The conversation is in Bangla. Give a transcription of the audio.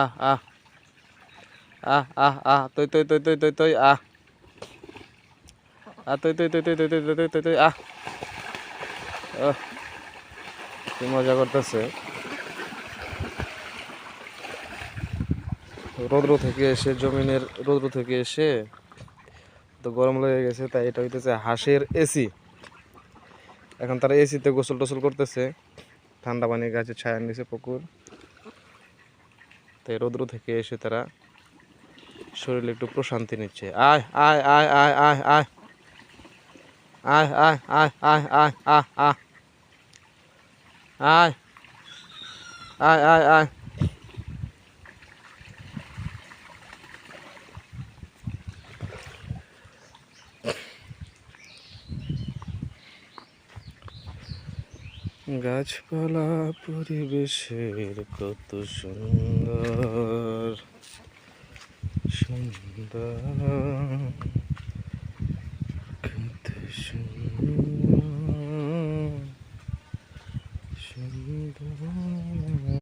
আহ আহ আহ আহ আহ তুই তুই তুই তুই তুই তুই আহ আহ তুই তুই তুই তুই তুই তুই তুই তুই তুই তুই আহ কি মজা করতেছে। রৌদ্র থেকে এসে জমিনের রৌদ্র থেকে এসে তো গরম লেগে গেছে, তাই এটা হইতেছে হাঁসের এসি। এখন তারা এসিতে গোসল টোসল করতেছে, ঠান্ডা পানি গাছের ছায়ার নিচে পুকুর। তাই রৌদ্র থেকে এসে তারা শরীরে একটু প্রশান্তি নিচ্ছে। আয় আয় আয় আয় আয় আয় আয় আয় আয় আয় আয় আয় আয় আয় আয় আয় আয় গাছপালা পরিবেশের কত সুন্দর সুন্দর।